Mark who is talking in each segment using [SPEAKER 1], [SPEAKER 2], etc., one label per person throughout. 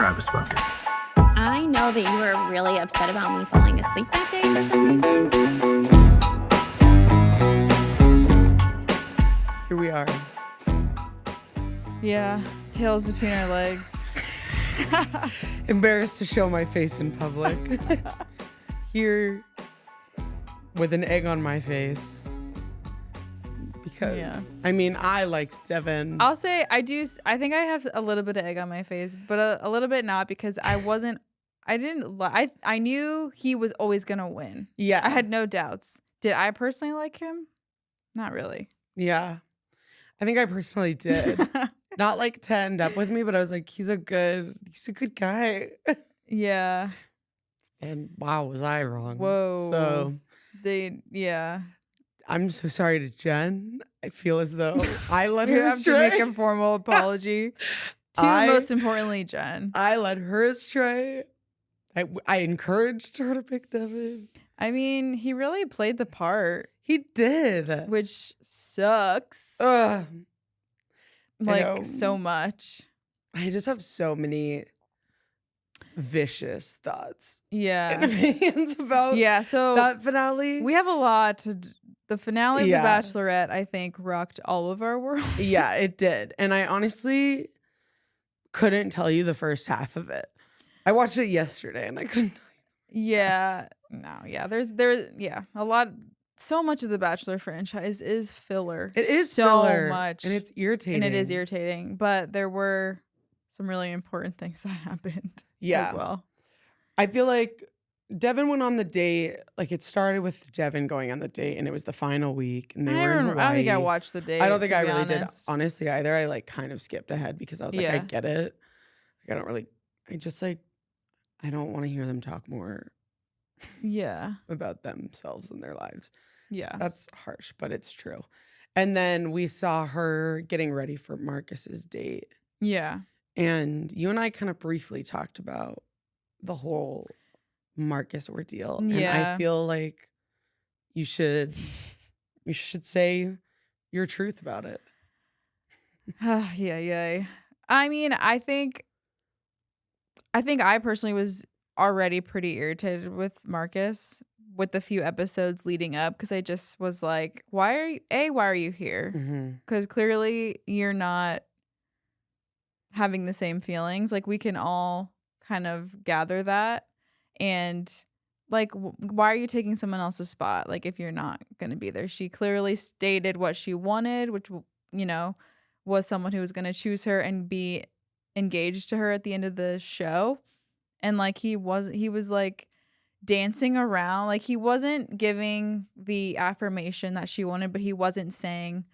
[SPEAKER 1] tribe has spoken.
[SPEAKER 2] I know that you were really upset about me falling asleep that day for some reason.
[SPEAKER 3] Here we are.
[SPEAKER 4] Yeah, tails between our legs.
[SPEAKER 3] Embarrassed to show my face in public. Here with an egg on my face. Because,
[SPEAKER 4] Yeah.
[SPEAKER 3] I mean, I liked Devin.
[SPEAKER 4] I'll say I think I have a little bit of egg on my face, but a little bit not because I knew he was always going to win.
[SPEAKER 3] Yeah.
[SPEAKER 4] I had no doubts. Did I personally like him? Not really.
[SPEAKER 3] Yeah. I think I personally did. Not like to end up with me, but I was like, he's a good guy.
[SPEAKER 4] Yeah.
[SPEAKER 3] And wow, was I wrong.
[SPEAKER 4] Whoa.
[SPEAKER 3] So
[SPEAKER 4] yeah.
[SPEAKER 3] I'm so sorry to Jenn. I feel as though I led
[SPEAKER 4] You
[SPEAKER 3] her
[SPEAKER 4] have to
[SPEAKER 3] astray.
[SPEAKER 4] make a formal apology. Most importantly, Jenn.
[SPEAKER 3] I led her astray. I encouraged her to pick Devin.
[SPEAKER 4] I mean, he really played the part.
[SPEAKER 3] He did.
[SPEAKER 4] Which sucks.
[SPEAKER 3] Ugh.
[SPEAKER 4] Like, so much.
[SPEAKER 3] I just have so many vicious thoughts
[SPEAKER 4] Yeah.
[SPEAKER 3] and opinions about
[SPEAKER 4] so
[SPEAKER 3] that finale.
[SPEAKER 4] we have a lot. The finale of
[SPEAKER 3] Yeah.
[SPEAKER 4] The Bachelorette, I think, rocked all of our world.
[SPEAKER 3] Yeah, it did. And I honestly couldn't tell you the first half of it. I watched it yesterday and I couldn't.
[SPEAKER 4] Yeah. No, yeah. There's a lot. So much of the Bachelor franchise is filler.
[SPEAKER 3] It is
[SPEAKER 4] so
[SPEAKER 3] filler,
[SPEAKER 4] much.
[SPEAKER 3] and it's irritating.
[SPEAKER 4] And it is irritating. But there were some really important things that happened as well.
[SPEAKER 3] I feel like Devin went on the date. Like it started with Devin going on the date, and it was the final week. And they were in Hawaii.
[SPEAKER 4] I don't think I watched the date.
[SPEAKER 3] I don't think I really
[SPEAKER 4] did.
[SPEAKER 3] did, honestly, either. I like kind of skipped ahead because I was like, I get it. Like, I don't really. I just like. I don't want to hear them talk more.
[SPEAKER 4] Yeah.
[SPEAKER 3] About themselves and their lives.
[SPEAKER 4] Yeah.
[SPEAKER 3] That's harsh, but it's true. And then we saw her getting ready for Marcus's date.
[SPEAKER 4] Yeah.
[SPEAKER 3] And you and I kind of briefly talked about the whole Marcus ordeal.
[SPEAKER 4] Yeah.
[SPEAKER 3] And I feel like you should say your truth about it.
[SPEAKER 4] Yeah. I mean, I think I personally was already pretty irritated with Marcus with the few episodes leading up because I just was like, why are you here? Because clearly you're not having the same feelings. Like we can all kind of gather that. And like, why are you taking someone else's spot? Like if you're not going to be there, she clearly stated what she wanted, which, was someone who was going to choose her and be engaged to her at the end of the show. And like he was like dancing around, like he wasn't giving the affirmation that she wanted, but he wasn't saying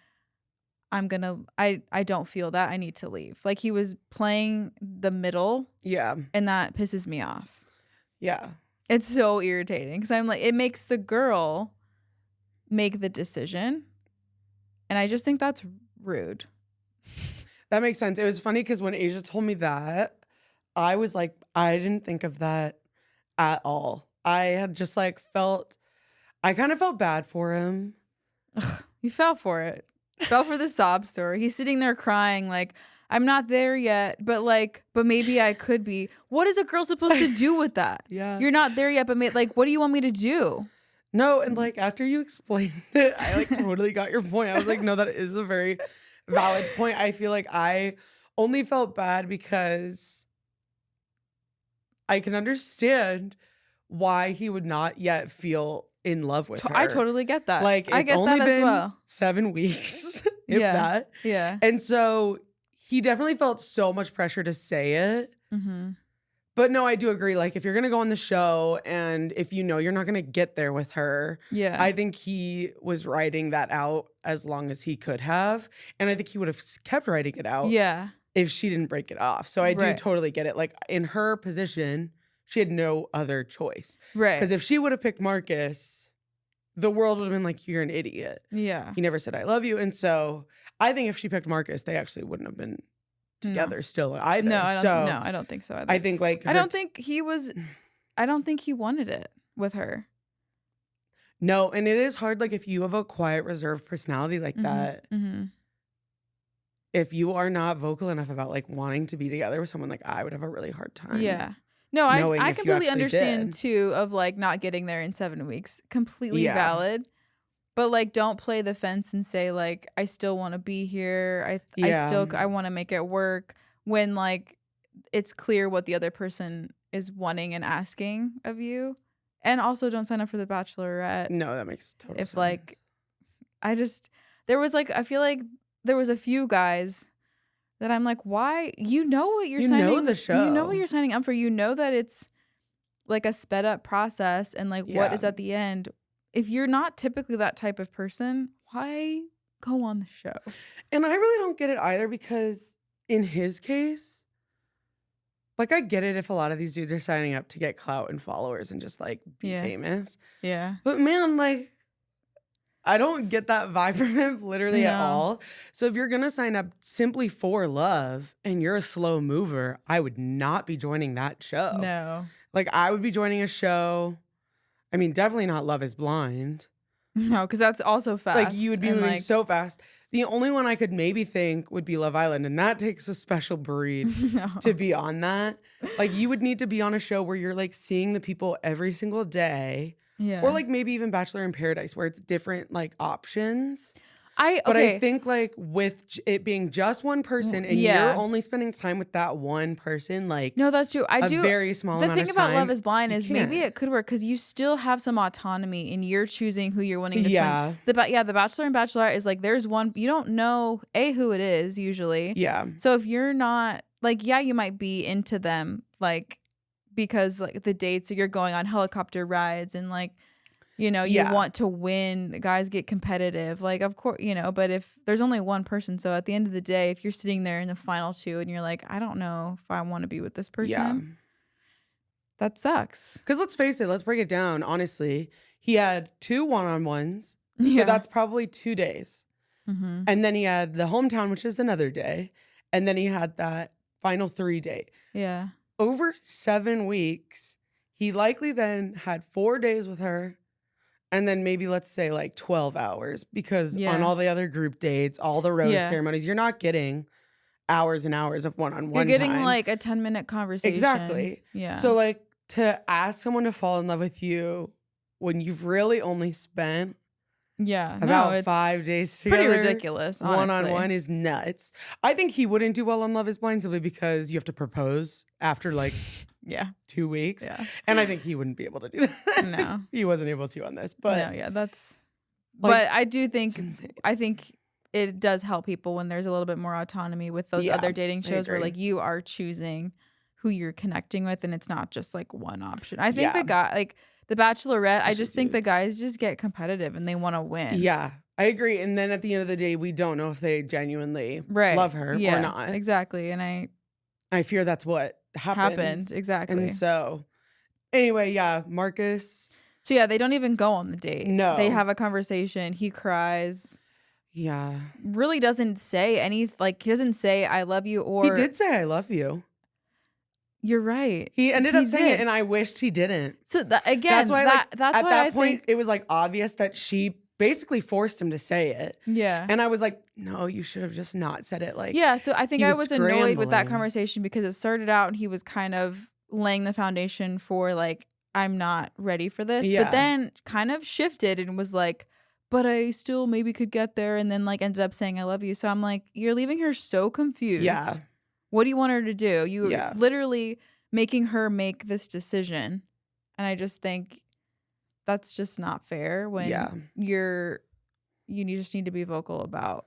[SPEAKER 4] I don't feel that, I need to leave. Like he was playing the middle.
[SPEAKER 3] Yeah.
[SPEAKER 4] And that pisses me off.
[SPEAKER 3] Yeah.
[SPEAKER 4] It's so irritating because I'm like, it makes the girl make the decision. And I just think that's rude.
[SPEAKER 3] That makes sense. It was funny because when Asia told me that, I was like, I didn't think of that at all. I had just like I kind of felt bad for him.
[SPEAKER 4] Ugh, you fell for it. Fell for the sob story. He's sitting there crying like, I'm not there yet, but maybe I could be. What is a girl supposed to do with that?
[SPEAKER 3] Yeah.
[SPEAKER 4] You're not there yet, but what do you want me to do?
[SPEAKER 3] No, and like after you explained it, I like totally got your point. I was like, no, that is a very valid point. I feel like I only felt bad because I can understand why he would not yet feel in love with her.
[SPEAKER 4] I totally get that.
[SPEAKER 3] Like,
[SPEAKER 4] I
[SPEAKER 3] it's
[SPEAKER 4] get
[SPEAKER 3] only
[SPEAKER 4] that
[SPEAKER 3] been
[SPEAKER 4] as well.
[SPEAKER 3] 7 weeks, if that.
[SPEAKER 4] Yeah.
[SPEAKER 3] And so he definitely felt so much pressure to say it.
[SPEAKER 4] Mm-hmm.
[SPEAKER 3] But no, I do agree. Like, if you're going to go on the show and if you know you're not going to get there with her,
[SPEAKER 4] Yeah.
[SPEAKER 3] I think he was writing that out as long as he could have. And I think he would have kept writing it out if she didn't break it off. So I do totally get it. Like, in her position, she had no other choice.
[SPEAKER 4] Right.
[SPEAKER 3] Because if she would have picked Marcus, the world would have been like, you're an idiot.
[SPEAKER 4] Yeah.
[SPEAKER 3] He never said, I love you. And so I think if she picked Marcus, they actually wouldn't have been together still either.
[SPEAKER 4] No, I don't think so either.
[SPEAKER 3] I think like
[SPEAKER 4] I don't think he wanted it with her.
[SPEAKER 3] No, and it is hard. Like if you have a quiet, reserved personality like that, if you are not vocal enough about like wanting to be together with someone, like I would have a really hard time.
[SPEAKER 4] Yeah. No,
[SPEAKER 3] knowing
[SPEAKER 4] I
[SPEAKER 3] if you
[SPEAKER 4] completely
[SPEAKER 3] actually
[SPEAKER 4] understand
[SPEAKER 3] did.
[SPEAKER 4] too of like not getting there in 7 weeks. Completely
[SPEAKER 3] Yeah.
[SPEAKER 4] valid. But like don't play the fence and say like I still want to be here. I want to make it work when like it's clear what the other person is wanting and asking of you. And also don't sign up for the Bachelorette.
[SPEAKER 3] No, that makes total sense.
[SPEAKER 4] If like there was like I feel like there was a few guys that I'm like, why? You know what you're signing.
[SPEAKER 3] You know the show.
[SPEAKER 4] You know what you're signing up for. You know that it's like a sped up process and like what is at the end. If you're not typically that type of person, why go on the show?
[SPEAKER 3] And I really don't get it either because in his case, like I get it if a lot of these dudes are signing up to get clout and followers and just like be famous.
[SPEAKER 4] Yeah.
[SPEAKER 3] But man, like I don't get that vibe from him literally at all. So if you're going to sign up simply for love and you're a slow mover, I would not be joining that show.
[SPEAKER 4] No.
[SPEAKER 3] Like I would be joining a show. I mean, definitely not Love is Blind.
[SPEAKER 4] No, because that's also fast.
[SPEAKER 3] Like you would be moving so fast. The only one I could maybe think would be Love Island, and that takes a special breed to be on that. Like you would need to be on a show where you're like seeing the people every single day.
[SPEAKER 4] Yeah.
[SPEAKER 3] Or like maybe even Bachelor in Paradise where it's different like options.
[SPEAKER 4] I
[SPEAKER 3] think like with it being just one person and you're only spending time with that one person, like
[SPEAKER 4] no, that's true. I do
[SPEAKER 3] very small amount of time.
[SPEAKER 4] The thing about Love is Blind is maybe it could work because you still have some autonomy and you're choosing who you're wanting to spend. The Bachelor and Bachelorette is like there's one you don't know who it is usually.
[SPEAKER 3] Yeah.
[SPEAKER 4] So if you're not like you might be into them like because like the dates you're going on helicopter rides and like. You know, you want to win. Guys get competitive. Like, of course, you know, but if there's only one person, so at the end of the day, if you're sitting there in the final two and you're like, I don't know if I want to be with this person, that sucks.
[SPEAKER 3] Because let's face it, let's break it down. Honestly, he had 2 one-on-ones. So that's probably 2 days.
[SPEAKER 4] Mm-hmm.
[SPEAKER 3] And then he had the hometown, which is another day. And then he had that final 3 date.
[SPEAKER 4] Yeah.
[SPEAKER 3] Over 7 weeks, he likely then had 4 days with her. And then maybe let's say like 12 hours because on all the other group dates, all the rose ceremonies, you're not getting hours and hours of one-on-one
[SPEAKER 4] You're getting
[SPEAKER 3] time.
[SPEAKER 4] like a 10-minute conversation.
[SPEAKER 3] Exactly.
[SPEAKER 4] Yeah.
[SPEAKER 3] So like to ask someone to fall in love with you when you've really only spent about 5 days together.
[SPEAKER 4] Pretty ridiculous, honestly.
[SPEAKER 3] One-on-one is nuts. I think he wouldn't do well on Love is Blind simply because you have to propose after like 2 weeks.
[SPEAKER 4] Yeah.
[SPEAKER 3] And I think he wouldn't be able to do that.
[SPEAKER 4] No.
[SPEAKER 3] He wasn't able to on this. But
[SPEAKER 4] no, that's
[SPEAKER 3] like,
[SPEAKER 4] but I do think I think it does help people when there's a little bit more autonomy with those other dating shows where like you are choosing who you're connecting with and it's not just like one option. I think the guy like the Bachelorette, I just think the guys just get competitive and they want to win.
[SPEAKER 3] Yeah, I agree. And then at the end of the day, we don't know if they genuinely love her or not.
[SPEAKER 4] Exactly. And
[SPEAKER 3] I fear that's what happened.
[SPEAKER 4] Exactly.
[SPEAKER 3] And so anyway, Marcus.
[SPEAKER 4] So they don't even go on the date.
[SPEAKER 3] No.
[SPEAKER 4] They have a conversation. He cries.
[SPEAKER 3] Yeah.
[SPEAKER 4] Really doesn't say he doesn't say I love you or
[SPEAKER 3] he did say I love you.
[SPEAKER 4] You're right.
[SPEAKER 3] He ended up saying it, and I wished he didn't.
[SPEAKER 4] So again,
[SPEAKER 3] that's why
[SPEAKER 4] that's
[SPEAKER 3] at
[SPEAKER 4] why
[SPEAKER 3] that
[SPEAKER 4] I
[SPEAKER 3] point
[SPEAKER 4] think
[SPEAKER 3] it was like obvious that she basically forced him to say it.
[SPEAKER 4] Yeah.
[SPEAKER 3] And I was like, no, you should have just not said it. Like,
[SPEAKER 4] so I think I was annoyed with that
[SPEAKER 3] scrambling.
[SPEAKER 4] conversation because it started out and he was kind of laying the foundation for like I'm not ready for this, but then kind of shifted and was like, but I still maybe could get there, and then like ended up saying I love you. So I'm like, you're leaving her so confused.
[SPEAKER 3] Yeah.
[SPEAKER 4] What do you want her to do? You literally making her make this decision. And I just think that's just not fair when you just need to be vocal about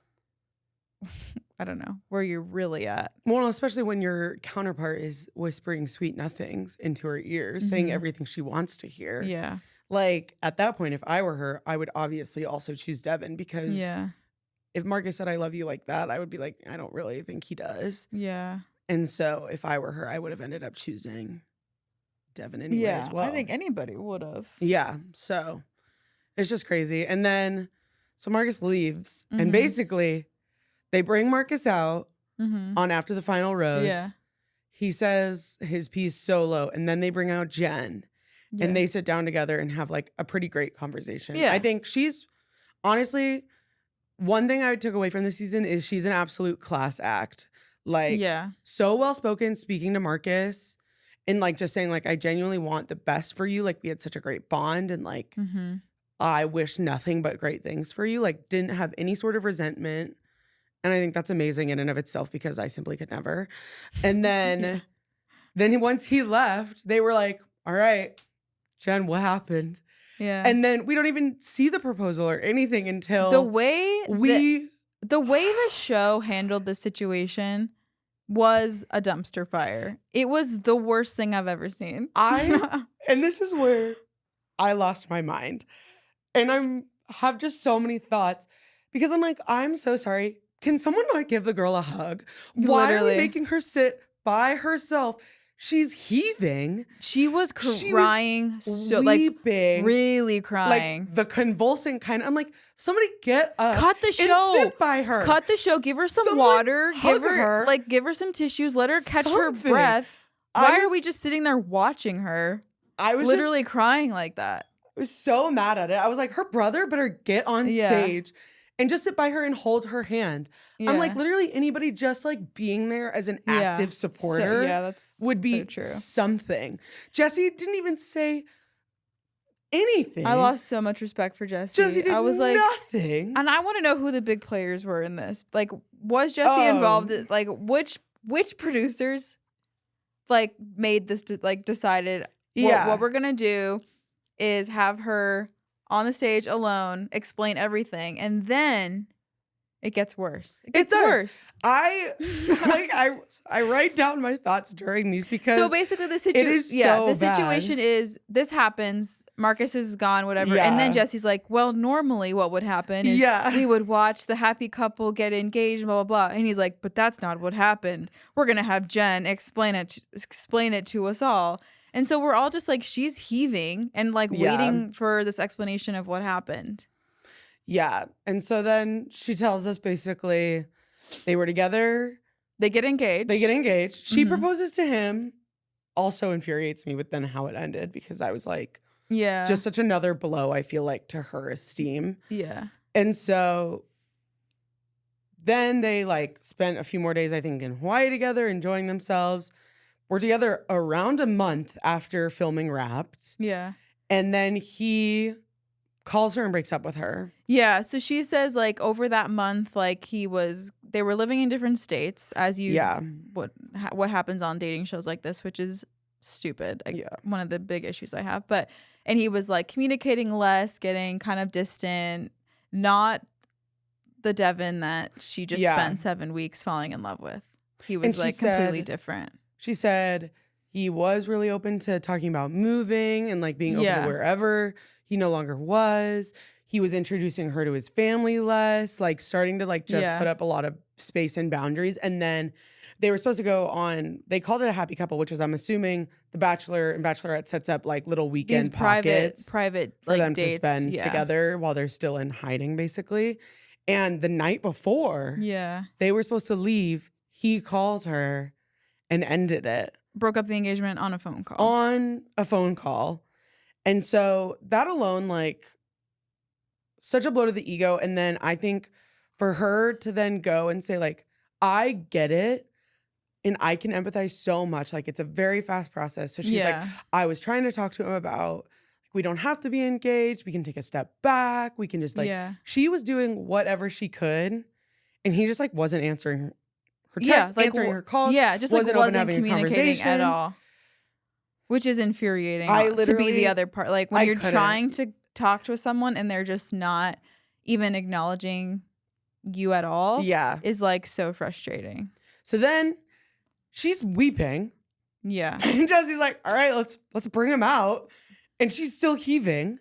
[SPEAKER 4] I don't know, where you're really at.
[SPEAKER 3] Well, especially when your counterpart is whispering sweet nothings into her ear, saying everything she wants to hear.
[SPEAKER 4] Yeah.
[SPEAKER 3] Like at that point, if I were her, I would obviously also choose Devin because if Marcus said I love you like that, I would be like, I don't really think he does.
[SPEAKER 4] Yeah.
[SPEAKER 3] And so if I were her, I would have ended up choosing Devin anyway as well.
[SPEAKER 4] I think anybody would have.
[SPEAKER 3] Yeah. So it's just crazy. And then, so Marcus leaves and basically they bring Marcus out on After the Final Rose.
[SPEAKER 4] Yeah.
[SPEAKER 3] He says his piece solo and then they bring out Jenn and they sit down together and have like a pretty great conversation.
[SPEAKER 4] Yeah.
[SPEAKER 3] I think she's honestly one thing I took away from this season is she's an absolute class act. Like,
[SPEAKER 4] Yeah.
[SPEAKER 3] so well spoken, speaking to Marcus, and like just saying like, I genuinely want the best for you. Like, we had such a great bond, and like,
[SPEAKER 4] Mm-hmm.
[SPEAKER 3] I wish nothing but great things for you. Like, didn't have any sort of resentment, and I think that's amazing in and of itself because I simply could never. And then, then once he left, they were like, all right, Jenn, what happened?
[SPEAKER 4] Yeah.
[SPEAKER 3] And then we don't even see the proposal or anything until
[SPEAKER 4] the way
[SPEAKER 3] we.
[SPEAKER 4] the way the show handled the situation was a dumpster fire. It was the worst thing I've ever seen.
[SPEAKER 3] And this is where I lost my mind. And have just so many thoughts because I'm like, I'm so sorry. Can someone not give the girl a hug? Why are
[SPEAKER 4] Literally.
[SPEAKER 3] we making her sit by herself? She's heaving.
[SPEAKER 4] She was
[SPEAKER 3] She was
[SPEAKER 4] crying so like
[SPEAKER 3] weeping.
[SPEAKER 4] really crying.
[SPEAKER 3] Like the convulsing kind. I'm like, somebody get up.
[SPEAKER 4] Cut the
[SPEAKER 3] and
[SPEAKER 4] show.
[SPEAKER 3] sit by her.
[SPEAKER 4] Cut the show. Give her some
[SPEAKER 3] Someone
[SPEAKER 4] water.
[SPEAKER 3] hug
[SPEAKER 4] Give
[SPEAKER 3] her.
[SPEAKER 4] give her some tissues. Let her catch her
[SPEAKER 3] Something.
[SPEAKER 4] breath.
[SPEAKER 3] I
[SPEAKER 4] Why are
[SPEAKER 3] was-
[SPEAKER 4] we just sitting there watching her?
[SPEAKER 3] I was
[SPEAKER 4] Literally crying like that.
[SPEAKER 3] I was so mad at it. I was like, her brother better get on
[SPEAKER 4] Yeah.
[SPEAKER 3] stage and just sit by her and hold her hand. I'm like,
[SPEAKER 4] Yeah.
[SPEAKER 3] literally anybody just like being there as an
[SPEAKER 4] Yeah.
[SPEAKER 3] active supporter
[SPEAKER 4] that's
[SPEAKER 3] would be
[SPEAKER 4] so true.
[SPEAKER 3] something. Jessie didn't even say anything.
[SPEAKER 4] I lost so much respect for Jessie.
[SPEAKER 3] Jessie did
[SPEAKER 4] I was like,
[SPEAKER 3] nothing.
[SPEAKER 4] and I want to know who the big players were in this. Like, was Jessie involved? Like, which producers like made this decided what we're gonna do is have her on the stage alone, explain everything, and then it gets worse. It gets
[SPEAKER 3] does.
[SPEAKER 4] worse.
[SPEAKER 3] I write down my thoughts during these because
[SPEAKER 4] So basically, the
[SPEAKER 3] it
[SPEAKER 4] situation,
[SPEAKER 3] is so
[SPEAKER 4] the situation is this happens. Marcus is gone, whatever, and then
[SPEAKER 3] Yeah.
[SPEAKER 4] Jessie's like, "Well, normally, what would happen is
[SPEAKER 3] Yeah.
[SPEAKER 4] we would watch the happy couple get engaged, blah blah blah." And he's like, "But that's not what happened. We're gonna have Jenn explain it to us all." And so we're all just like, she's heaving and like
[SPEAKER 3] Yeah.
[SPEAKER 4] waiting for this explanation of what happened.
[SPEAKER 3] Yeah. And so then she tells us basically they were together.
[SPEAKER 4] They get engaged.
[SPEAKER 3] They get engaged. She
[SPEAKER 4] Mhm.
[SPEAKER 3] proposes to him. Also infuriates me with then how it ended because I was like,
[SPEAKER 4] Yeah.
[SPEAKER 3] just such another blow, I feel like, to her esteem.
[SPEAKER 4] yeah.
[SPEAKER 3] And so then they like spent a few more days, I think, in Hawaii together, enjoying themselves. We're together around a month after filming Wrapped.
[SPEAKER 4] Yeah.
[SPEAKER 3] And then he calls her and breaks up with her.
[SPEAKER 4] Yeah, so she says like over that month, like they were living in different states, as you
[SPEAKER 3] Yeah.
[SPEAKER 4] what happens on dating shows like this, which is stupid. Like,
[SPEAKER 3] Yeah.
[SPEAKER 4] one of the big issues I have. And he was like communicating less, getting kind of distant, not the Devin that she just
[SPEAKER 3] Yeah.
[SPEAKER 4] spent 7 weeks falling in love with. He was
[SPEAKER 3] And she
[SPEAKER 4] like completely
[SPEAKER 3] said-
[SPEAKER 4] different.
[SPEAKER 3] She said he was really open to talking about moving and like being open
[SPEAKER 4] Yeah.
[SPEAKER 3] to wherever. He no longer was. He was introducing her to his family less, like starting to like just
[SPEAKER 4] Yeah.
[SPEAKER 3] put up a lot of space and boundaries. And then they were supposed to go on, they called it a happy couple, which is I'm assuming the Bachelor and Bachelorette sets up like little weekend
[SPEAKER 4] These private
[SPEAKER 3] pockets for
[SPEAKER 4] like
[SPEAKER 3] them
[SPEAKER 4] dates.
[SPEAKER 3] to spend
[SPEAKER 4] Yeah.
[SPEAKER 3] together while they're still in hiding, basically. And the night before
[SPEAKER 4] Yeah.
[SPEAKER 3] they were supposed to leave, he called her and ended it
[SPEAKER 4] Broke up the engagement on a phone call.
[SPEAKER 3] on a phone call. And so that alone, like, such a blow to the ego. And then I think for her to then go and say, like, I get it and I can empathize so much. Like, it's a very fast process. So she's like, I was trying to talk to him about, like, we don't have to be engaged. We can take a step back. We can just, like,
[SPEAKER 4] yeah.
[SPEAKER 3] she was doing whatever she could. And he just, like, wasn't answering her
[SPEAKER 4] Yeah,
[SPEAKER 3] texts,
[SPEAKER 4] like,
[SPEAKER 3] answering her calls.
[SPEAKER 4] Yeah, just
[SPEAKER 3] wasn't
[SPEAKER 4] like
[SPEAKER 3] open
[SPEAKER 4] wasn't
[SPEAKER 3] having a
[SPEAKER 4] communicating at
[SPEAKER 3] conversation.
[SPEAKER 4] all. Which is infuriating
[SPEAKER 3] I
[SPEAKER 4] to be
[SPEAKER 3] literally-
[SPEAKER 4] the other part. Like when
[SPEAKER 3] I
[SPEAKER 4] you're
[SPEAKER 3] couldn't.
[SPEAKER 4] trying to talk to someone and they're just not even acknowledging you at all.
[SPEAKER 3] Yeah.
[SPEAKER 4] Is like so frustrating.
[SPEAKER 3] So then she's weeping.
[SPEAKER 4] Yeah.
[SPEAKER 3] And Jessie's like, all right, let's bring him out. And she's still heaving.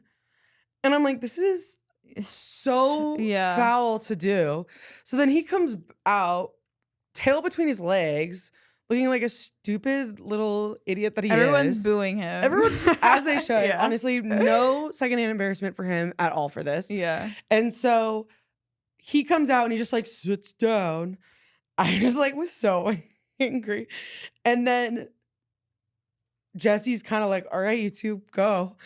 [SPEAKER 3] And I'm like, this is so
[SPEAKER 4] Yeah.
[SPEAKER 3] foul to do. So then he comes out, tail between his legs, looking like a stupid little idiot that he
[SPEAKER 4] Everyone's
[SPEAKER 3] is.
[SPEAKER 4] booing him.
[SPEAKER 3] Everyone's as they should.
[SPEAKER 4] Yeah.
[SPEAKER 3] Honestly, no secondhand embarrassment for him at all for this.
[SPEAKER 4] Yeah.
[SPEAKER 3] And so he comes out and he just like sits down. I just like was so angry. And then Jesse's kind of like, all right, you two go.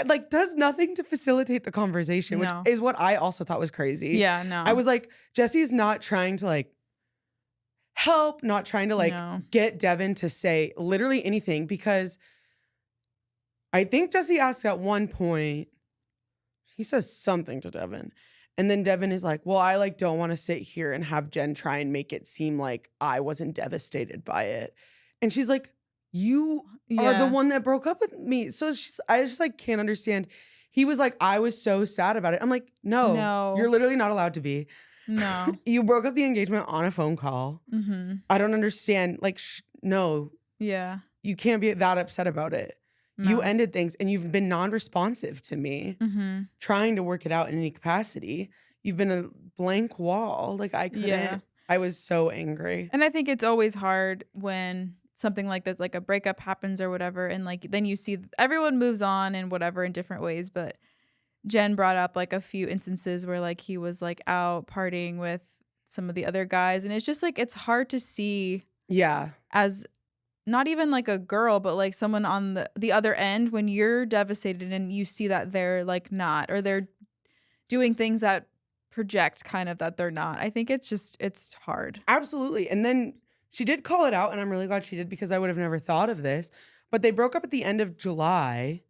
[SPEAKER 3] like does nothing to facilitate the conversation, which
[SPEAKER 4] No.
[SPEAKER 3] is what I also thought was crazy.
[SPEAKER 4] Yeah, no.
[SPEAKER 3] I was like, Jesse's not trying to like help, not trying to like
[SPEAKER 4] No.
[SPEAKER 3] get Devin to say literally anything, because I think Jesse asks at one point, he says something to Devin. And then Devin is like, well, I like don't want to sit here and have Jenn try and make it seem like I wasn't devastated by it. And she's like, you are the
[SPEAKER 4] Yeah.
[SPEAKER 3] one that broke up with me. So I just like can't understand. He was like, I was so sad about it. I'm like, no. You're literally not allowed to be.
[SPEAKER 4] No.
[SPEAKER 3] You broke up the engagement on a phone call.
[SPEAKER 4] Mm-hmm.
[SPEAKER 3] I don't understand. Like, no,
[SPEAKER 4] Yeah.
[SPEAKER 3] you can't be that upset about it. You
[SPEAKER 4] No.
[SPEAKER 3] ended things and you've been non-responsive to me,
[SPEAKER 4] Mm-hmm.
[SPEAKER 3] trying to work it out in any capacity. You've been a blank wall. Like I couldn't.
[SPEAKER 4] Yeah.
[SPEAKER 3] I was so angry.
[SPEAKER 4] And I think it's always hard when something like this, like a breakup happens or whatever, and like then you see everyone moves on and whatever in different ways. But Jenn brought up like a few instances where like he was like out partying with some of the other guys, and it's just like it's hard to see
[SPEAKER 3] Yeah.
[SPEAKER 4] as not even like a girl, but like someone on the other end when you're devastated and you see that they're like not, or they're doing things that project kind of that they're not. I think it's hard.
[SPEAKER 3] Absolutely. And then she did call it out, and I'm really glad she did, because I would have never thought of this. But they broke up at the end of July,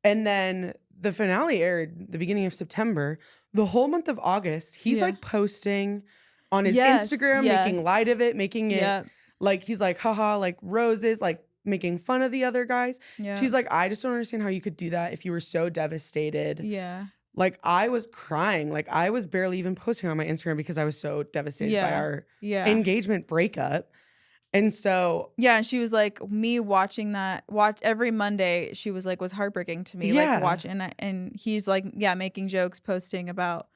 [SPEAKER 3] and then the finale aired the beginning of September. The whole month of August, he's
[SPEAKER 4] Yeah.
[SPEAKER 3] like posting on his
[SPEAKER 4] Yes,
[SPEAKER 3] Instagram, making
[SPEAKER 4] yes.
[SPEAKER 3] light of it, making it
[SPEAKER 4] Yep.
[SPEAKER 3] like he's like, haha, like roses, like making fun of the other guys.
[SPEAKER 4] Yeah.
[SPEAKER 3] She's like, I just don't understand how you could do that if you were so devastated.
[SPEAKER 4] Yeah.
[SPEAKER 3] Like I was crying. Like I was barely even posting on my Instagram because I was so devastated by our
[SPEAKER 4] Yeah.
[SPEAKER 3] engagement breakup. And so
[SPEAKER 4] Yeah, and she was like, me watching that every Monday, she was like, was heartbreaking to me.
[SPEAKER 3] Yeah.
[SPEAKER 4] Like watching, and he's like, yeah, making jokes, posting about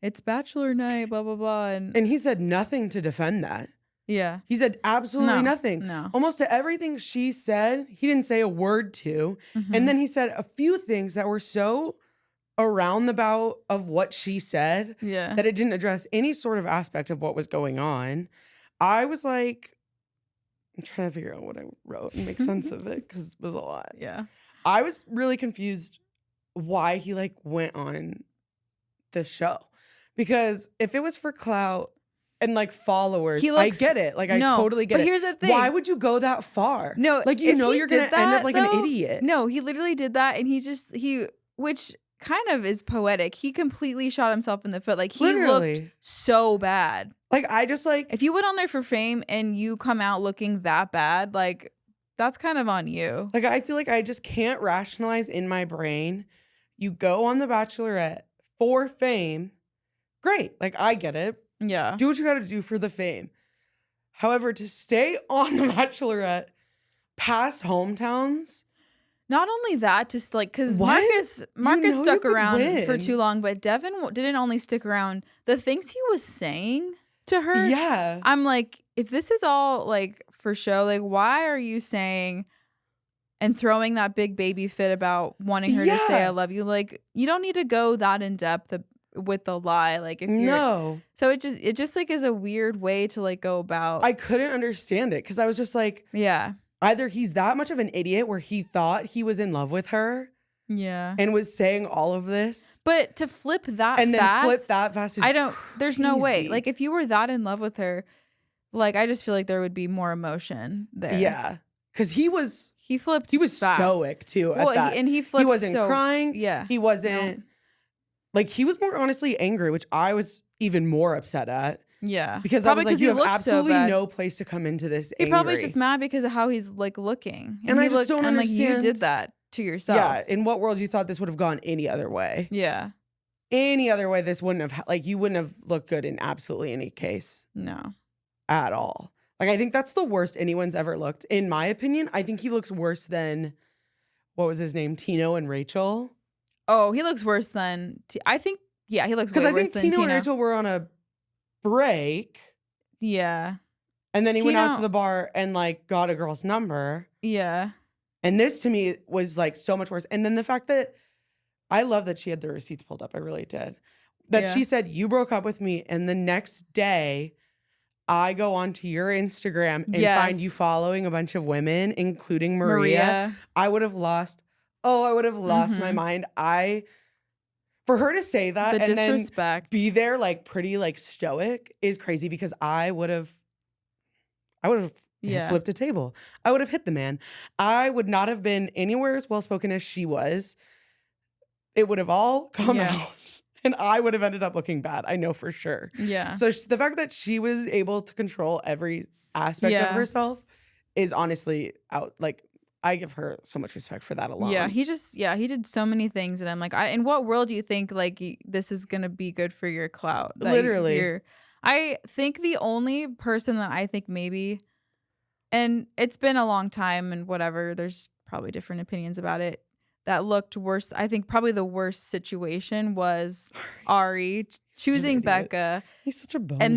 [SPEAKER 4] it's Bachelor night, blah blah blah,
[SPEAKER 3] and he said nothing to defend that.
[SPEAKER 4] yeah,
[SPEAKER 3] He said absolutely
[SPEAKER 4] No,
[SPEAKER 3] nothing.
[SPEAKER 4] no.
[SPEAKER 3] Almost to everything she said, he didn't say a word to.
[SPEAKER 4] Mhm.
[SPEAKER 3] And then he said a few things that were so around the bout of what she said
[SPEAKER 4] yeah,
[SPEAKER 3] that it didn't address any sort of aspect of what was going on. I was like, I'm trying to figure out what I wrote and make sense of it because it was a lot.
[SPEAKER 4] yeah,
[SPEAKER 3] I was really confused why he like went on the show, because if it was for clout and like followers,
[SPEAKER 4] He
[SPEAKER 3] I
[SPEAKER 4] looks-
[SPEAKER 3] get it. Like I
[SPEAKER 4] no,
[SPEAKER 3] totally get
[SPEAKER 4] but
[SPEAKER 3] it.
[SPEAKER 4] here's the thing.
[SPEAKER 3] Why would you go that far?
[SPEAKER 4] No,
[SPEAKER 3] like you
[SPEAKER 4] if
[SPEAKER 3] know
[SPEAKER 4] he
[SPEAKER 3] you're gonna
[SPEAKER 4] did
[SPEAKER 3] end up
[SPEAKER 4] that,
[SPEAKER 3] like
[SPEAKER 4] though-
[SPEAKER 3] an idiot.
[SPEAKER 4] No, he literally did that, and he which kind of is poetic. He completely shot himself in the foot. Like he looked
[SPEAKER 3] Literally.
[SPEAKER 4] so bad.
[SPEAKER 3] Like I just like
[SPEAKER 4] If you went on there for fame and you come out looking that bad, like that's kind of on you.
[SPEAKER 3] Like, I feel like I just can't rationalize in my brain. You go on The Bachelorette for fame. Great. Like, I get it.
[SPEAKER 4] Yeah.
[SPEAKER 3] Do what you got to do for the fame. However, to stay on The Bachelorette past hometowns,
[SPEAKER 4] Not only that, just like because
[SPEAKER 3] What?
[SPEAKER 4] Marcus
[SPEAKER 3] know
[SPEAKER 4] stuck
[SPEAKER 3] you could
[SPEAKER 4] around for
[SPEAKER 3] win.
[SPEAKER 4] too long, but Devin didn't only stick around. The things he was saying to her,
[SPEAKER 3] yeah.
[SPEAKER 4] I'm like, if this is all like for show, like why are you saying and throwing that big baby fit about wanting her to say
[SPEAKER 3] Yeah.
[SPEAKER 4] I love you? Like you don't need to go that in depth with the lie. Like if you're
[SPEAKER 3] No.
[SPEAKER 4] so it just like is a weird way to like go about.
[SPEAKER 3] I couldn't understand it because I was just like,
[SPEAKER 4] yeah.
[SPEAKER 3] either he's that much of an idiot where he thought he was in love with her
[SPEAKER 4] Yeah.
[SPEAKER 3] and was saying all of this,
[SPEAKER 4] But to flip that
[SPEAKER 3] and then
[SPEAKER 4] fast,
[SPEAKER 3] flip that fast is
[SPEAKER 4] I don't. There's no way.
[SPEAKER 3] crazy.
[SPEAKER 4] Like if you were that in love with her, like I just feel like there would be more emotion there.
[SPEAKER 3] Yeah. Because he was
[SPEAKER 4] He flipped.
[SPEAKER 3] stoic too
[SPEAKER 4] Well,
[SPEAKER 3] at that.
[SPEAKER 4] and he flipped.
[SPEAKER 3] He wasn't
[SPEAKER 4] so,
[SPEAKER 3] crying.
[SPEAKER 4] Yeah.
[SPEAKER 3] He wasn't like, he was more honestly angry, which I was even more upset at,
[SPEAKER 4] Yeah.
[SPEAKER 3] because
[SPEAKER 4] Probably
[SPEAKER 3] I was like,
[SPEAKER 4] he
[SPEAKER 3] you have
[SPEAKER 4] looked so
[SPEAKER 3] absolutely
[SPEAKER 4] bad.
[SPEAKER 3] no place to come into this.
[SPEAKER 4] He probably
[SPEAKER 3] angry.
[SPEAKER 4] just mad because of how he's like looking.
[SPEAKER 3] And I
[SPEAKER 4] he
[SPEAKER 3] just don't
[SPEAKER 4] and, like you
[SPEAKER 3] understand-
[SPEAKER 4] did that to yourself.
[SPEAKER 3] Yeah. In what world you thought this would have gone any other way?
[SPEAKER 4] Yeah.
[SPEAKER 3] Any other way, this wouldn't have, like, you wouldn't have looked good in absolutely any case
[SPEAKER 4] No.
[SPEAKER 3] at all. Like, I think that's the worst anyone's ever looked. In my opinion, I think he looks worse than, what was his name? Tino and Rachel.
[SPEAKER 4] Oh, he looks worse than. I think. Yeah, he looks way
[SPEAKER 3] Because I
[SPEAKER 4] worse
[SPEAKER 3] think
[SPEAKER 4] than
[SPEAKER 3] Tino
[SPEAKER 4] Tino.
[SPEAKER 3] and Rachel were on a break.
[SPEAKER 4] Yeah.
[SPEAKER 3] And then he went out
[SPEAKER 4] Tino-
[SPEAKER 3] to the bar and like got a girl's number.
[SPEAKER 4] Yeah.
[SPEAKER 3] And this to me was like so much worse. And then the fact that I love that she had the receipts pulled up. I really did. That
[SPEAKER 4] Yeah.
[SPEAKER 3] she said, you broke up with me. And the next day, I go onto your Instagram and find you
[SPEAKER 4] Yes.
[SPEAKER 3] following a bunch of women, including Maria. I would have lost oh, I would have lost my
[SPEAKER 4] Mhm.
[SPEAKER 3] mind. For her to say that
[SPEAKER 4] The
[SPEAKER 3] and then
[SPEAKER 4] disrespect.
[SPEAKER 3] be there like pretty like stoic is crazy because I would have
[SPEAKER 4] Yeah.
[SPEAKER 3] flipped a table. I would have hit the man. I would not have been anywhere as well spoken as she was. It would have all come
[SPEAKER 4] Yeah.
[SPEAKER 3] out and I would have ended up looking bad. I know for sure.
[SPEAKER 4] Yeah.
[SPEAKER 3] So the fact that she was able to control every aspect of
[SPEAKER 4] Yeah.
[SPEAKER 3] herself is honestly out. Like, I give her so much respect for that alone.
[SPEAKER 4] Yeah, he did so many things, and I'm like, in what world do you think like this is gonna be good for your clout? That
[SPEAKER 3] Literally.
[SPEAKER 4] I think the only person that I think maybe, and it's been a long time and whatever, there's probably different opinions about it, that looked worse. I think probably the worst situation was Ari choosing
[SPEAKER 3] idiot.
[SPEAKER 4] Becca,
[SPEAKER 3] He's such a bonehead.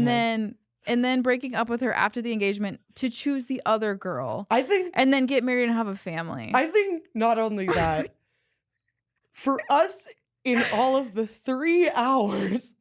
[SPEAKER 4] and then breaking up with her after the engagement to choose the other girl.
[SPEAKER 3] I think
[SPEAKER 4] And then get married and have a family.
[SPEAKER 3] not only that, for us in all of the 3 hours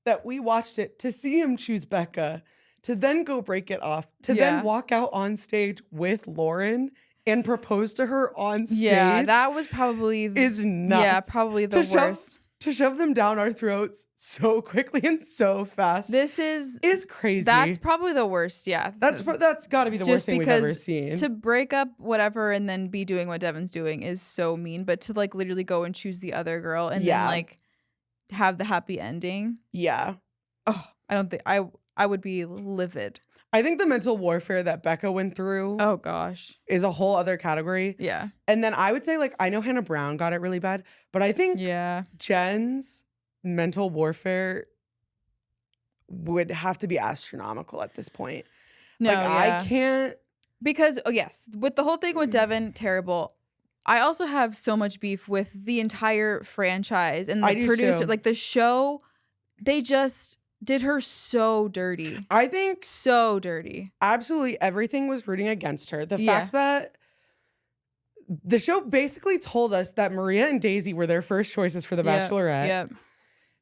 [SPEAKER 3] that we watched it, to see him choose Becca, to then go break it off, to
[SPEAKER 4] Yeah.
[SPEAKER 3] then walk out on stage with Lauren and propose to her on stage.
[SPEAKER 4] Yeah, that was probably
[SPEAKER 3] is nuts.
[SPEAKER 4] Yeah, probably the
[SPEAKER 3] To
[SPEAKER 4] worst.
[SPEAKER 3] To shove them down our throats so quickly and so fast.
[SPEAKER 4] This is
[SPEAKER 3] crazy.
[SPEAKER 4] That's probably the worst. Yeah,
[SPEAKER 3] That's got to be the worst thing we've ever seen.
[SPEAKER 4] To break up whatever and then be doing what Devin's doing is so mean. But to like literally go and choose the other girl and then like have the happy ending.
[SPEAKER 3] Yeah.
[SPEAKER 4] Oh, I don't think I would be livid.
[SPEAKER 3] I think the mental warfare that Becca went through
[SPEAKER 4] Oh gosh.
[SPEAKER 3] is a whole other category.
[SPEAKER 4] Yeah.
[SPEAKER 3] And then I would say, like, I know Hannah Brown got it really bad, but I think Jenn's mental warfare would have to be astronomical at this point.
[SPEAKER 4] No,
[SPEAKER 3] like, I can't.
[SPEAKER 4] Because, yes, with the whole thing with Devin, terrible. I also have so much beef with the entire franchise and the producer. Like, the show, they just did her so dirty.
[SPEAKER 3] I think
[SPEAKER 4] so dirty.
[SPEAKER 3] Absolutely everything was rooting against her. The fact that the show basically told us that Maria and Daisy were their first choices for the Bachelorette.
[SPEAKER 4] Yep.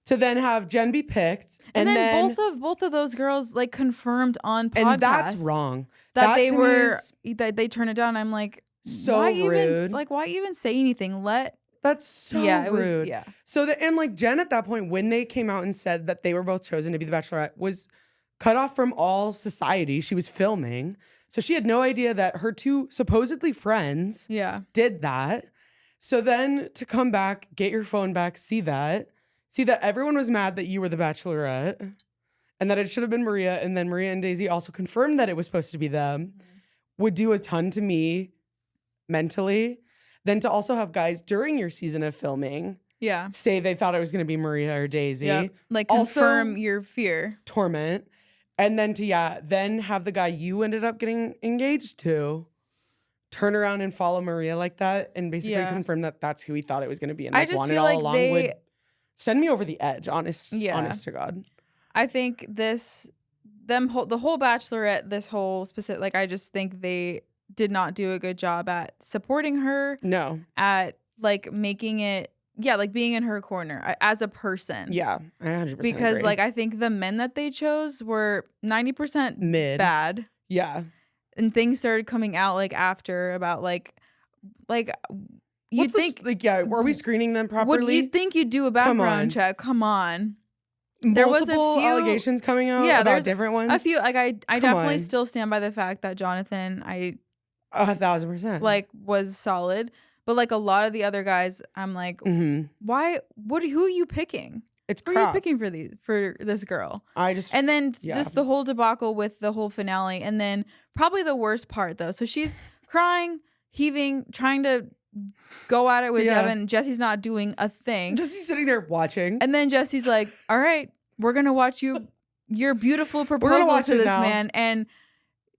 [SPEAKER 3] To then have Jenn be picked.
[SPEAKER 4] And then both of those girls like confirmed on podcasts.
[SPEAKER 3] And that's wrong.
[SPEAKER 4] That they were that they turned it down. I'm like,
[SPEAKER 3] so
[SPEAKER 4] why
[SPEAKER 3] rude.
[SPEAKER 4] Why even say anything?
[SPEAKER 3] That's so rude. So and like Jenn at that point, when they came out and said that they were both chosen to be the Bachelorette, was cut off from all society. She was filming. So she had no idea that her 2 supposedly friends did that. So then to come back, get your phone back, see that everyone was mad that you were the Bachelorette and that it should have been Maria. And then Maria and Daisy also confirmed that it was supposed to be them, would do a ton to me mentally. Then to also have guys during your season of filming say they thought it was going to be Maria or Daisy.
[SPEAKER 4] Like confirm your fear.
[SPEAKER 3] Torment. And then to then have the guy you ended up getting engaged to turn around and follow Maria like that and basically confirm that that's who he thought it was going to be and like wanted all along would send me over the edge, honest to God.
[SPEAKER 4] I think the whole Bachelorette, this whole specific, like I just think they did not do a good job at supporting her.
[SPEAKER 3] No.
[SPEAKER 4] At like making it, like being in her corner as a person.
[SPEAKER 3] Yeah, I 100%
[SPEAKER 4] Because
[SPEAKER 3] agree.
[SPEAKER 4] like I think the men that they chose were 90%
[SPEAKER 3] mid
[SPEAKER 4] bad.
[SPEAKER 3] Yeah.
[SPEAKER 4] And things started coming out like after about like you'd think
[SPEAKER 3] were we screening them properly?
[SPEAKER 4] Would you think you'd do a background check? Come on.
[SPEAKER 3] There was a few allegations coming out about different ones.
[SPEAKER 4] A few, like I definitely still stand by the fact that Jonathan,
[SPEAKER 3] 1,000%,
[SPEAKER 4] like was solid, but like a lot of the other guys, I'm like, why? Who are you picking?
[SPEAKER 3] It's
[SPEAKER 4] who are you picking for this girl? And then just the whole debacle with the whole finale, and then probably the worst part though. So she's crying, heaving, trying to go at it with Devin. Jesse's not doing a thing.
[SPEAKER 3] Jesse's sitting there watching.
[SPEAKER 4] And then Jesse's like, all right, we're going to watch your beautiful proposal to this man. And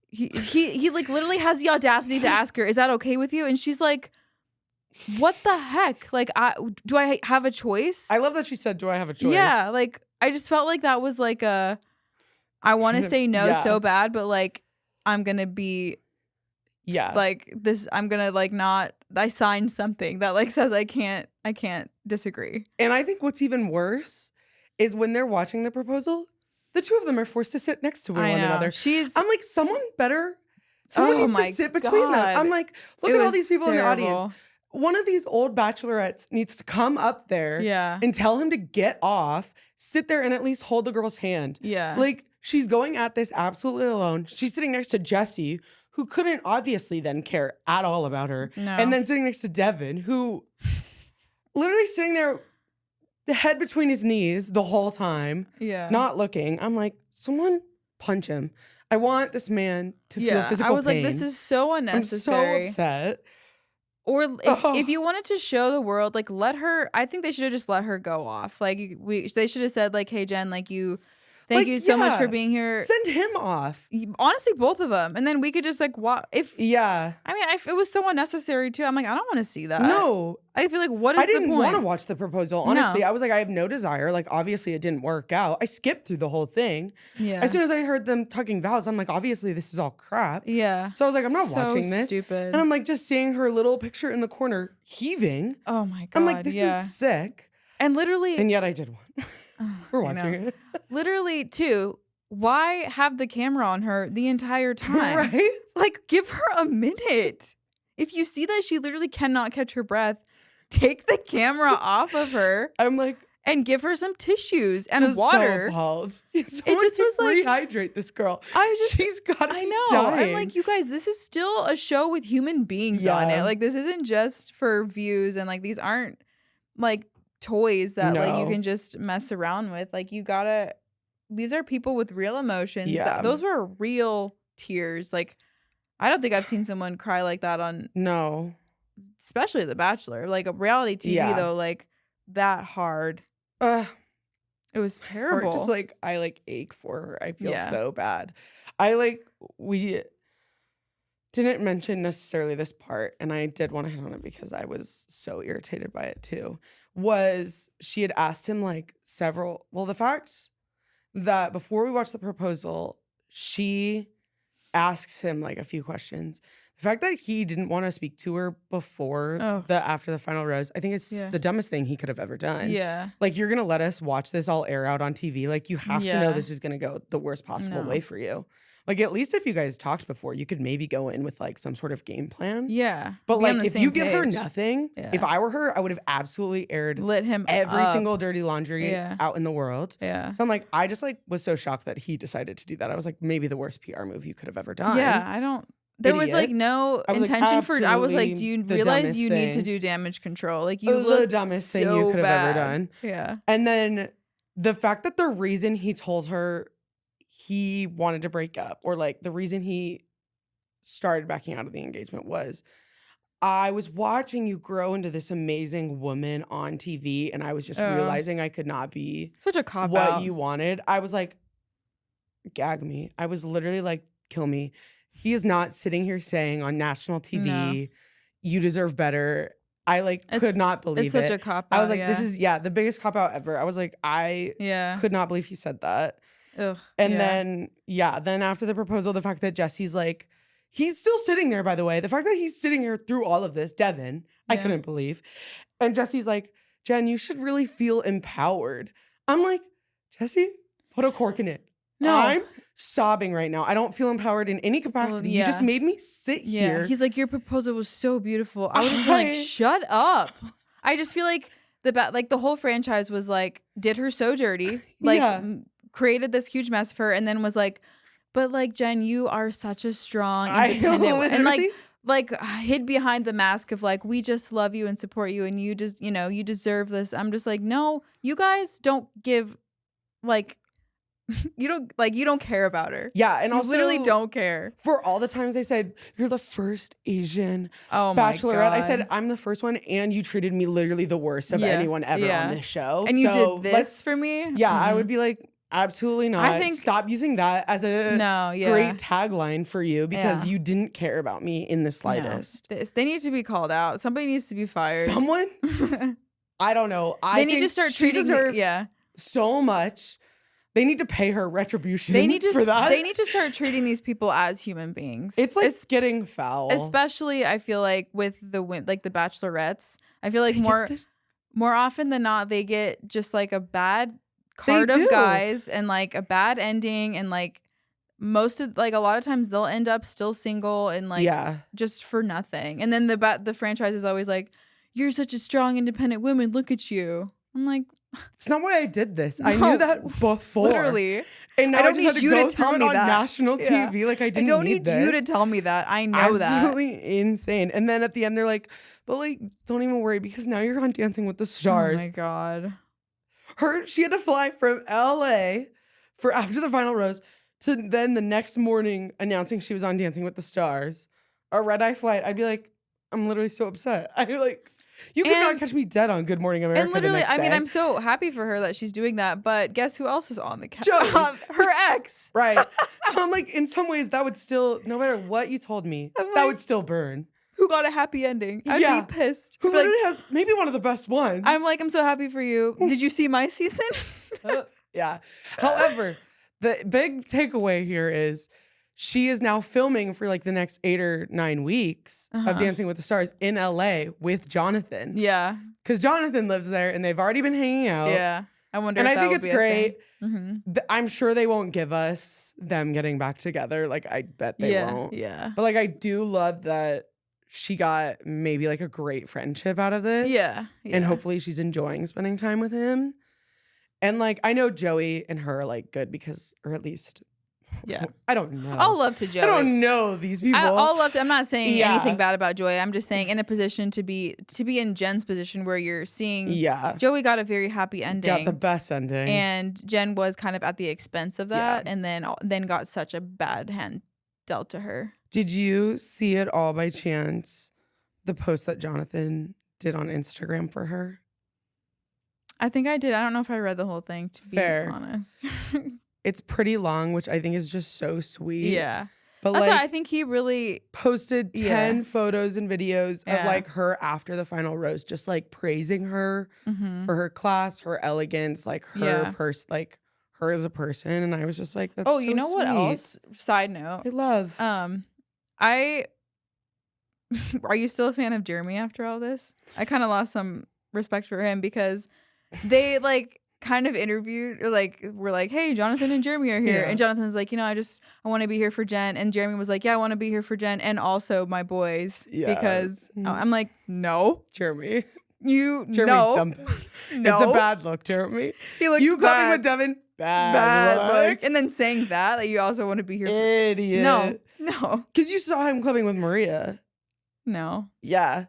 [SPEAKER 4] he like literally has the audacity to ask her, is that okay with you? And she's like, what the heck? Like, do I have a choice?
[SPEAKER 3] I love that she said, do I have a choice?
[SPEAKER 4] Yeah. Like, I just felt like that was like I want to say no so bad, but like, I'm going to be like this, I'm gonna like not. I signed something that like says I can't disagree. And
[SPEAKER 3] I think what's even worse is when they're watching the proposal, the 2 of them are forced to sit next to one another. I'm like, someone needs to sit between them. I'm like, look at all these people in the audience. one of these old bachelorettes needs to come up there and tell him to get off, sit there and at least hold the girl's hand.
[SPEAKER 4] Yeah.
[SPEAKER 3] Like, she's going at this absolutely alone. She's sitting next to Jesse, who couldn't obviously then care at all about her.
[SPEAKER 4] No.
[SPEAKER 3] And then sitting next to Devin, who literally sitting there, the head between his knees the whole time, not looking. I'm like, someone punch him. I want this man to feel physical pain.
[SPEAKER 4] I was like, this is so unnecessary.
[SPEAKER 3] I'm so upset.
[SPEAKER 4] Or if you wanted to show the world, like, let her, I think they should have just let her go off. Like, they should have said, like, hey, Jenn, like, thank you so much for being here.
[SPEAKER 3] Send him off.
[SPEAKER 4] Honestly, both of them. And then we could just, like,
[SPEAKER 3] Yeah.
[SPEAKER 4] I mean, it was so unnecessary, too. I'm like, I don't want to see that.
[SPEAKER 3] No.
[SPEAKER 4] I feel like, what is the point?
[SPEAKER 3] I didn't want to watch the proposal. Honestly, I was like, I have no desire. Like, obviously, it didn't work out. I skipped through the whole thing.
[SPEAKER 4] Yeah.
[SPEAKER 3] As soon as I heard them tugging vows, I'm like, obviously, this is all crap.
[SPEAKER 4] Yeah.
[SPEAKER 3] So I was like, I'm not watching this.
[SPEAKER 4] Stupid.
[SPEAKER 3] And I'm like, just seeing her little picture in the corner heaving.
[SPEAKER 4] Oh, my God.
[SPEAKER 3] I'm like, this is sick.
[SPEAKER 4] And literally.
[SPEAKER 3] And yet I did one. We're watching it.
[SPEAKER 4] Literally, too. Why have the camera on her the entire time?
[SPEAKER 3] Right?
[SPEAKER 4] Like, give her a minute. If you see that she literally cannot catch her breath, take the camera off of her.
[SPEAKER 3] I'm like,
[SPEAKER 4] and give her some tissues and water.
[SPEAKER 3] So appalled. It
[SPEAKER 4] just was like,
[SPEAKER 3] rehydrate this girl. She's got to be
[SPEAKER 4] know.
[SPEAKER 3] dying.
[SPEAKER 4] I'm like, you guys, this is still a show with human beings on it. Like, this isn't just for views, and like, these aren't like toys that like you can just mess around with. Like, you gotta. These are people with real emotions.
[SPEAKER 3] Yeah.
[SPEAKER 4] Those were real tears. Like, I don't think I've seen someone cry like that on.
[SPEAKER 3] No.
[SPEAKER 4] Especially The Bachelor. Like, a reality TV, though, like, that hard. It was terrible.
[SPEAKER 3] Just, like, I, like, ache for her. I feel so bad. We didn't mention necessarily this part, and I did want to hit on it because I was so irritated by it, too, was she had asked him, like, the fact that before we watched the proposal, she asks him like a few questions. The fact that he didn't want to speak to her before after the final rose, I think it's the dumbest thing he could have ever done.
[SPEAKER 4] Yeah.
[SPEAKER 3] Like, you're gonna let us watch this all air out on TV. Like, you have to know this is gonna go the worst possible way for you. Like, at least if you guys talked before, you could maybe go in with like some sort of game plan.
[SPEAKER 4] Yeah.
[SPEAKER 3] But like, if you give her nothing, if I were her, I would have absolutely
[SPEAKER 4] lit him
[SPEAKER 3] every
[SPEAKER 4] up.
[SPEAKER 3] single dirty laundry out in the world.
[SPEAKER 4] Yeah.
[SPEAKER 3] So I'm like, I just like was so shocked that he decided to do that. I was like, maybe the worst PR move you could have ever done.
[SPEAKER 4] Yeah, there was like no intention for. I was like, do you realize you need to do damage control? Like, you look
[SPEAKER 3] the dumbest thing you could have ever done.
[SPEAKER 4] Yeah.
[SPEAKER 3] And then the fact that the reason he told her he wanted to break up, or like the reason he started backing out of the engagement, was, I was watching you grow into this amazing woman on TV, and I was just realizing I could not be
[SPEAKER 4] such a cop
[SPEAKER 3] what
[SPEAKER 4] out.
[SPEAKER 3] you wanted. I was like, gag me. I was literally like, kill me. He is not sitting here saying on national TV, you deserve better. I could not believe
[SPEAKER 4] it's such a cop out.
[SPEAKER 3] I was like, this is the biggest cop out ever. I was like, I could not believe he said that.
[SPEAKER 4] Ugh,
[SPEAKER 3] and then after the proposal, the fact that Jesse's like, he's still sitting there, by the way. The fact that he's sitting here through all of this, Devin, I couldn't believe. And Jesse's like, Jenn, you should really feel empowered. I'm like, Jesse, put a cork in it. No. I'm sobbing right now. I don't feel empowered in any capacity. You just made me sit here.
[SPEAKER 4] He's like, your proposal was so beautiful. I would just be like, shut up. I just feel like the whole franchise was like, did her so dirty. Like, created this huge mess of her, and then was like, but like, Jenn, you are such a strong, independent, and like hid behind the mask of like, we just love you and support you, and you just, you deserve this. I'm just like, no, you guys don't give, like, you don't care about her.
[SPEAKER 3] Yeah, and
[SPEAKER 4] you
[SPEAKER 3] also
[SPEAKER 4] literally don't care.
[SPEAKER 3] For all the times I said, you're the first Asian
[SPEAKER 4] Bachelorette.
[SPEAKER 3] I said, I'm the first one, and you treated me literally the worst of anyone ever on this show.
[SPEAKER 4] And you did this for me?
[SPEAKER 3] Yeah, I would be like, absolutely not. I think, stop using that as a great tagline for you, because you didn't care about me in the slightest.
[SPEAKER 4] No. They need to be called out. Somebody needs to be fired.
[SPEAKER 3] Someone? I don't know.
[SPEAKER 4] They need to start treating
[SPEAKER 3] so much. They need to pay her retribution for that.
[SPEAKER 4] They need to start treating these people as human beings.
[SPEAKER 3] It's like getting foul.
[SPEAKER 4] Especially, I feel like, with the Bachelorettes. I feel like more often than not, they get just like a bad card of guys, and like a bad ending, and like most of like a lot of times they'll end up still single and like just for nothing. And then the franchise is always like, you're such a strong, independent woman. Look at you. I'm like,
[SPEAKER 3] it's not why I did this. I knew that before.
[SPEAKER 4] Literally.
[SPEAKER 3] And now
[SPEAKER 4] I don't
[SPEAKER 3] just
[SPEAKER 4] need you to tell me
[SPEAKER 3] on
[SPEAKER 4] that.
[SPEAKER 3] national TV. Like I didn't
[SPEAKER 4] I don't
[SPEAKER 3] need
[SPEAKER 4] you
[SPEAKER 3] this.
[SPEAKER 4] to tell me that. I know that.
[SPEAKER 3] Absolutely insane. And then at the end they're like, but like, don't even worry because now you're on Dancing with the Stars.
[SPEAKER 4] Oh my God.
[SPEAKER 3] She had to fly from LA for after the final rose to then the next morning announcing she was on Dancing with the Stars. A red-eye flight. I'd be like, I'm literally so upset. I'd be like, you could not catch me dead on Good Morning America.
[SPEAKER 4] And literally,
[SPEAKER 3] the next day.
[SPEAKER 4] I mean, I'm so happy for her that she's doing that, but guess who else is on the cast?
[SPEAKER 3] Joey.
[SPEAKER 4] Her ex.
[SPEAKER 3] Right. So I'm like, in some ways, that would still, no matter what you told me, that would still burn.
[SPEAKER 4] Who got a happy ending? I'd be pissed.
[SPEAKER 3] Who literally has maybe one of the best ones.
[SPEAKER 4] I'm like, I'm so happy for you. Did you see my season?
[SPEAKER 3] Yeah. However, the big takeaway here is she is now filming for like the next 8 or 9 weeks of Dancing with the Stars in LA with Jonathan.
[SPEAKER 4] Yeah.
[SPEAKER 3] Because Jonathan lives there and they've already been hanging out.
[SPEAKER 4] Yeah. I wonder
[SPEAKER 3] and
[SPEAKER 4] if
[SPEAKER 3] I think it's great.
[SPEAKER 4] Mm-hmm.
[SPEAKER 3] I'm sure they won't give us them getting back together. Like, I bet they won't.
[SPEAKER 4] Yeah.
[SPEAKER 3] But like, I do love that she got maybe like a great friendship out of this.
[SPEAKER 4] Yeah.
[SPEAKER 3] And hopefully she's enjoying spending time with him. And like, I know Joey and her are like good because, or at least, I don't know.
[SPEAKER 4] I'll love to Joey.
[SPEAKER 3] I don't know these people.
[SPEAKER 4] I'll love to. I'm not saying anything bad about Joey. I'm just saying in a position to be in Jen's position where you're seeing Joey got a very happy ending.
[SPEAKER 3] Got the best ending.
[SPEAKER 4] And Jenn was kind of at the expense of that and then got such a bad hand dealt to her.
[SPEAKER 3] Did you see at all by chance the post that Jonathan did on Instagram for her?
[SPEAKER 4] I think I did. I don't know if I read the whole thing, to be honest.
[SPEAKER 3] It's pretty long, which I think is just so sweet.
[SPEAKER 4] Yeah.
[SPEAKER 3] But
[SPEAKER 4] that's
[SPEAKER 3] like,
[SPEAKER 4] why I think he really
[SPEAKER 3] posted 10 photos and videos of like her after the final rose, just like praising her for her class, her elegance, like her like her as a person. And I was just like, that's so
[SPEAKER 4] you know what else? Side note.
[SPEAKER 3] I love.
[SPEAKER 4] Are you still a fan of Jeremy after all this? I kind of lost some respect for him because they like kind of interviewed or like were like, hey, Jonathan and Jeremy are here. And Jonathan's like, I want to be here for Jenn. And Jeremy was like, yeah, I want to be here for Jenn and also my boys. Because I'm like, no.
[SPEAKER 3] Jeremy.
[SPEAKER 4] Jeremy,
[SPEAKER 3] no.
[SPEAKER 4] No.
[SPEAKER 3] It's a bad look, Jeremy.
[SPEAKER 4] He looked
[SPEAKER 3] you
[SPEAKER 4] bad.
[SPEAKER 3] coming with Devin? Bad look.
[SPEAKER 4] And then saying that you also want to be here for
[SPEAKER 3] Idiot.
[SPEAKER 4] No.
[SPEAKER 3] Because you saw him clubbing with Maria.
[SPEAKER 4] No.
[SPEAKER 3] Yeah.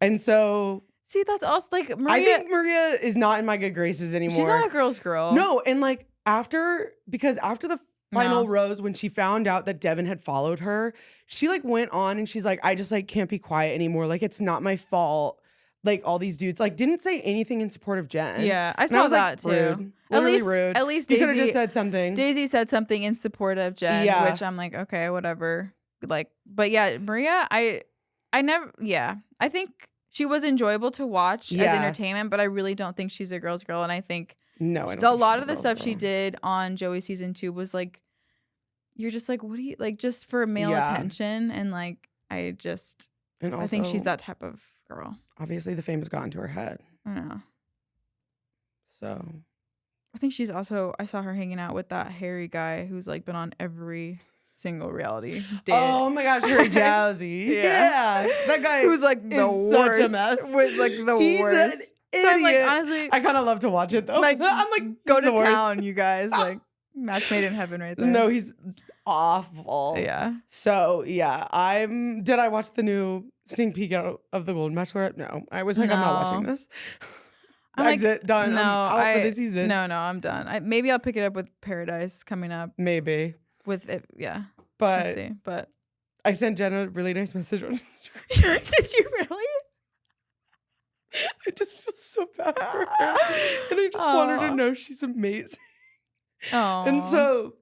[SPEAKER 3] And so
[SPEAKER 4] see, that's also like Maria.
[SPEAKER 3] I think Maria is not in my good graces anymore.
[SPEAKER 4] She's not a girl's girl.
[SPEAKER 3] No, and like after the final rose, when she found out that Devin had followed her, she like went on and she's like, I just like can't be quiet anymore. Like it's not my fault. Like all these dudes like didn't say anything in support of Jenn.
[SPEAKER 4] Yeah, I saw that
[SPEAKER 3] like,
[SPEAKER 4] too.
[SPEAKER 3] Rude. Literally rude.
[SPEAKER 4] At least
[SPEAKER 3] you
[SPEAKER 4] Daisy
[SPEAKER 3] could have just said something.
[SPEAKER 4] Daisy said something in support of Jenn, which I'm like, okay, whatever. Like, but yeah, Maria, I never. Yeah, I think she was enjoyable to watch as entertainment, but I really don't think she's a girl's girl. And I think
[SPEAKER 3] I don't
[SPEAKER 4] a lot of the stuff she did on Joey season 2 was like, you're just like, what do you like, just for male attention, and like I think she's that type of girl.
[SPEAKER 3] Obviously, the fame has gotten to her head.
[SPEAKER 4] Yeah.
[SPEAKER 3] So
[SPEAKER 4] I think she's also. I saw her hanging out with that hairy guy who's like been on every single reality date.
[SPEAKER 3] Oh my gosh, Harry Jazzy. Yeah. That guy
[SPEAKER 4] who's like the worst.
[SPEAKER 3] Such a mess.
[SPEAKER 4] With like the worst.
[SPEAKER 3] Idiot.
[SPEAKER 4] So I'm like, honestly,
[SPEAKER 3] I kind of love to watch it though.
[SPEAKER 4] Like,
[SPEAKER 3] I'm like,
[SPEAKER 4] go to town, you guys. Like, match made in heaven right there.
[SPEAKER 3] No, he's awful.
[SPEAKER 4] Yeah.
[SPEAKER 3] So yeah, did I watch the new sneak peek out of the Golden Bachelorette? No. I was like, I'm not watching this. Exit, done.
[SPEAKER 4] No,
[SPEAKER 3] I'm out for the season.
[SPEAKER 4] No, I'm done. Maybe I'll pick it up with Paradise coming up.
[SPEAKER 3] Maybe.
[SPEAKER 4] With it, yeah.
[SPEAKER 3] But,
[SPEAKER 4] we'll see. But
[SPEAKER 3] I sent Jenn a really nice message on Instagram.
[SPEAKER 4] Did you really?
[SPEAKER 3] I just feel so bad for her. And I just want her to know she's amazing.
[SPEAKER 4] Oh.
[SPEAKER 3] And so,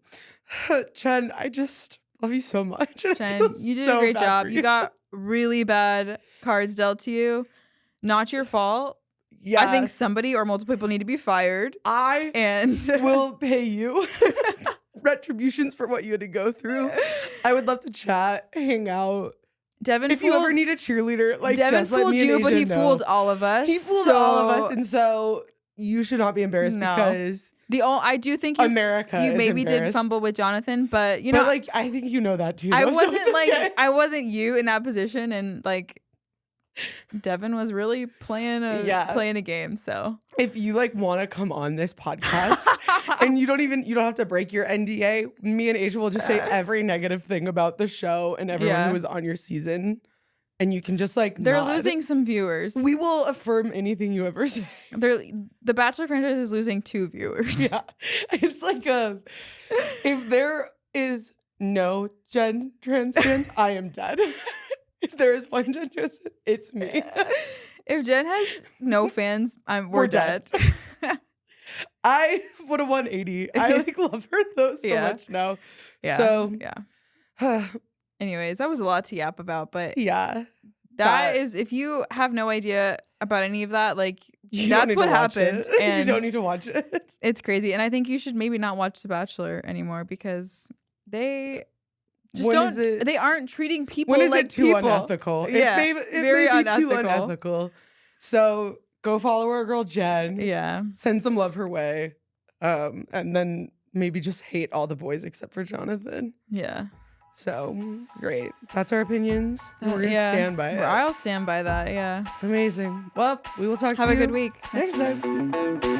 [SPEAKER 3] Jenn, I just love you so much.
[SPEAKER 4] Jenn, you did a great job. You got really bad cards dealt to you. Not your fault. Yeah. I think somebody or multiple people need to be fired.
[SPEAKER 3] I will pay you retributions for what you had to go through. I would love to chat, hang out.
[SPEAKER 4] Devin,
[SPEAKER 3] if you ever need a cheerleader, like
[SPEAKER 4] Devin
[SPEAKER 3] just let
[SPEAKER 4] fooled
[SPEAKER 3] me and
[SPEAKER 4] you, but he
[SPEAKER 3] Asia
[SPEAKER 4] fooled
[SPEAKER 3] know.
[SPEAKER 4] all of us.
[SPEAKER 3] He fooled all of us, and so you should not be embarrassed because
[SPEAKER 4] I do think
[SPEAKER 3] America
[SPEAKER 4] you
[SPEAKER 3] is
[SPEAKER 4] maybe did
[SPEAKER 3] embarrassed.
[SPEAKER 4] fumble with Jonathan, but
[SPEAKER 3] But like, I think you know that too.
[SPEAKER 4] I
[SPEAKER 3] though, so
[SPEAKER 4] wasn't
[SPEAKER 3] it's
[SPEAKER 4] like
[SPEAKER 3] okay.
[SPEAKER 4] I wasn't you in that position, and like Devin was really playing a game. So
[SPEAKER 3] if you like want to come on this podcast and you don't have to break your NDA, me and Asia will just say every negative thing about the show and everyone who was on your season, and you can just like
[SPEAKER 4] they're
[SPEAKER 3] nod.
[SPEAKER 4] losing some viewers.
[SPEAKER 3] We will affirm anything you ever say.
[SPEAKER 4] The Bachelor franchise is losing 2 viewers.
[SPEAKER 3] Yeah, it's like if there is no Jenn trans fans, I am dead. If there is one Jenn trans, it's me.
[SPEAKER 4] If Jenn has no fans, we're dead.
[SPEAKER 3] I would have 180. I like love her though so much now.
[SPEAKER 4] Yeah.
[SPEAKER 3] So
[SPEAKER 4] yeah. Anyways, that was a lot to yap about, but
[SPEAKER 3] yeah,
[SPEAKER 4] that is, if you have no idea about any of that, like
[SPEAKER 3] you
[SPEAKER 4] that's what happened. And
[SPEAKER 3] you don't need to watch it.
[SPEAKER 4] It's crazy. And I think you should maybe not watch The Bachelor anymore because they just they aren't treating people
[SPEAKER 3] when is
[SPEAKER 4] like
[SPEAKER 3] it too
[SPEAKER 4] people.
[SPEAKER 3] unethical?
[SPEAKER 4] Yeah.
[SPEAKER 3] It
[SPEAKER 4] very
[SPEAKER 3] may be
[SPEAKER 4] unethical.
[SPEAKER 3] too unethical. So go follow our girl Jenn.
[SPEAKER 4] Yeah.
[SPEAKER 3] Send some love her way. And then maybe just hate all the boys except for Jonathan.
[SPEAKER 4] Yeah.
[SPEAKER 3] So great. That's our opinions. And we're gonna stand by it.
[SPEAKER 4] I'll stand by that. Yeah.
[SPEAKER 3] Amazing. Well, we will talk to you.
[SPEAKER 4] Have a good week.
[SPEAKER 3] Next time.